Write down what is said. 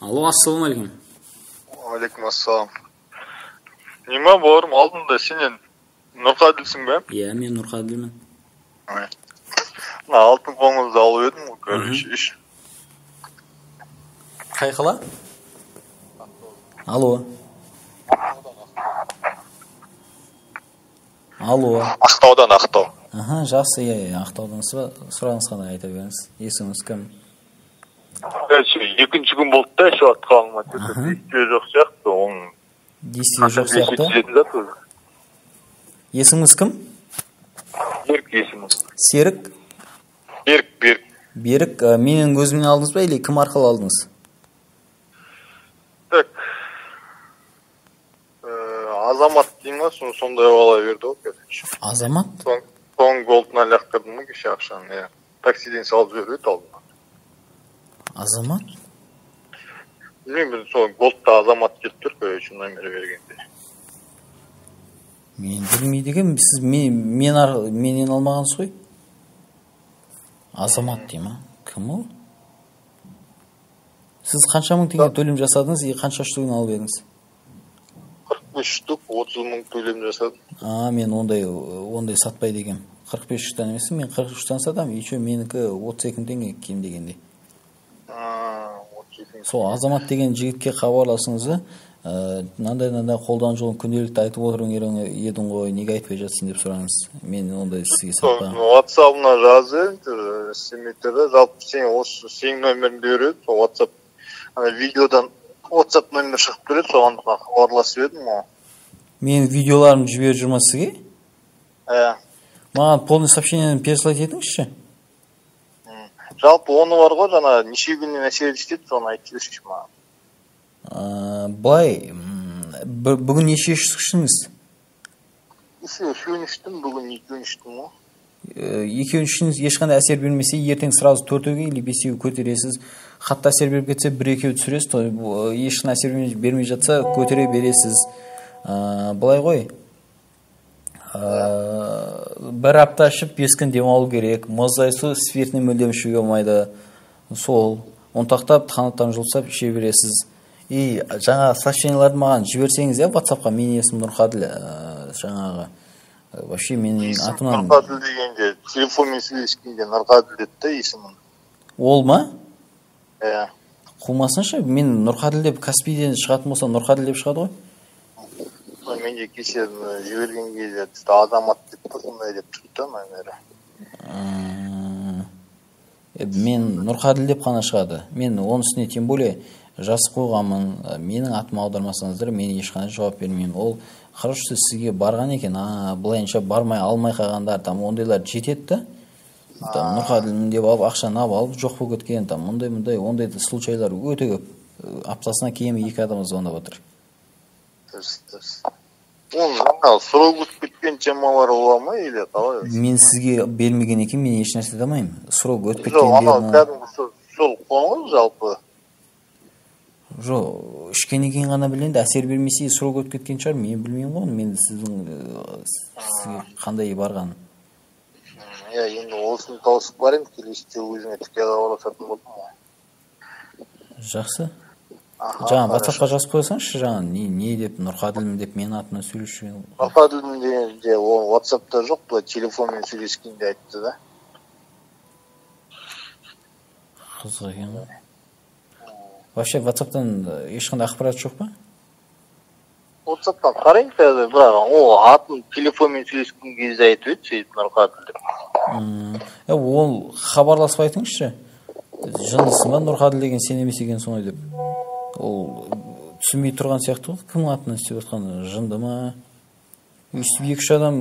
Алло, ассалаумалейкум. Алейкум ассалам. Нема бауырым, алдында сенен Нұрқаділсің бе? Иә, мен Нұрқаділмін. Алтын қоңызды алып едім, короче. Қай қала? Алло. Алло. Ақтаудан, Ақтау. Жақсы, иә, Ақтаудан сұрағыңыз қана айта беріңіз. Есіміңіз кім? Екінші күн болды да, шу атқалыма. Действие жоқ сияқты, оның... Действие жоқ сияқты? Есіміңіз кім? Берік есіміңіз. Серік? Берік. Берік, менің өзімнен алдыңыз ба, или кім арқылы алдыңыз? Так. Азамат дейін ма, сондай бала берді ол, короче. Азамат? Соң голдына лақтырдым ма, кеше ақшаны. Таксиден салып жіберді алдына. Азамат? Білмеймін, сол голдта Азамат келіп тұр, короче, номер бергенде. Мен білмейді екен, сіз менен алмағансыз ғой? Азамат дей ма? Кім ол? Сіз қанша мың теңге төлем жасадыңыз, қанша штугын алып едіңіз? 45 штук, 30 мың төлем жасадым. Мен ондай сатпайды екем. 45 штуктан емес, мен 40 штуктан сатам, еще менікі 32 теңге кем дегенде. Сол Азамат деген жігітке хабарласыңыз, мынандай қолдан жолын күнделікті айтып отыруың едің ғой, неге айтпай жатсың деп сұраңыз. Мен ондай сізге сатпаймын. WhatsApp-ына жазды, семейтерде, жалпы сенің номерін береді, WhatsApp видеодан WhatsApp номер шығып береді, соған хабарласып едім ғой. Мен видеоларымды жіберіп жүрмін сізге? Маған полный сообщениені переслать етіңізші? Жалпы оны бар ғой, жаңа неше күннен әсер етеді, соны айтып жүрші маған. Былай, бүгін неше іштіңіз? Үшеуін іштім, бүгін екеуін іштім ғой. Екеуін ішіңіз ешқандай әсер бермесе, ертең сразу төртеуге или бесеуге көтересіз. Қатты әсер беріп кетсе, бір-екеу түсіресіз, ешқандай әсер бермей жатса, көтере бересіз. Былай ғой, бір апта ішіп 5 күн демалу керек. Мұздай су спиртный мүлдем ішуге болмайды. Сол, ұнтақтап, қанаттан жұлсап іше бересіз. И жаңа сообщенияларды маған жіберсеңіз, WhatsApp-қа мен есім Нұрқаділ, жаңағы вообще менің атымнан... Нұрқаділ дегенде, телефонмен сөйлескенде Нұрқаділ деді есімін. Ол ма? Қумасыншы, мен Нұрқаділ деп Каспийден шығатын болса, Нұрқаділ деп шығады ғой? Менде кеше жіберген кезде Азамат деп сондай деп тұрды номері. Мен Нұрқаділ деп қана шығады. Мен оның үстіне тем более жазып қойғанмын, менің атыма аудармасаңыздар, мен ешқандай жауап бермеймін. Ол хорошо сізге барған екен, былайынша бармай алмай қалғандар, ондайлар жетеді. Нұрқаділмін деп алып, ақшаны алып, жоқ болып кеткен, ондай случайлар өте көп. Аптасына кемі 2 адам звондап отыр. Оның сұрау өтіп кеткен темалар ола ма, или қалай? Мен сізге бермеген екен, мен еш нәрсе демаймын. Сұрау өтіп кеткен сол қоңыз жалпы. Жоқ, ішкеннен кейін ғана білінді, әсер бермесе сұрау өтіп кеткен шығар, мен білмеймін ғой, мен сізге қандай барғанын. Енді осыны тауысып барайым, келесіде өзіңе тіке хабарласатын болдым ғой. Жақсы. Жаңа WhatsApp-қа жазып қойсаңызшы, жаңа не деп, Нұрқаділмін деп мен атына сөйлесіп жүрген. Нұрқаділмін дегенде ол WhatsApp-та жоқ, бұл телефонмен сөйлескенде айтты да. Қызық екен ғой. Вообще WhatsApp-тан ешқандай ақпарат жоқ па? WhatsApp-тан қарайын қазір, бірақ ол атын телефонмен сөйлескен кезде айтып еді, сөйтіп Нұрқаділ деп. Ол хабарласып айтыңызшы. Жындысың ба, Нұрқаділ деген сен емес екен солай деп. Ол түсінбей тұрған сияқты ғой, кім атынан істеп отқан, жынды ма? Өйстіп 2-3 адам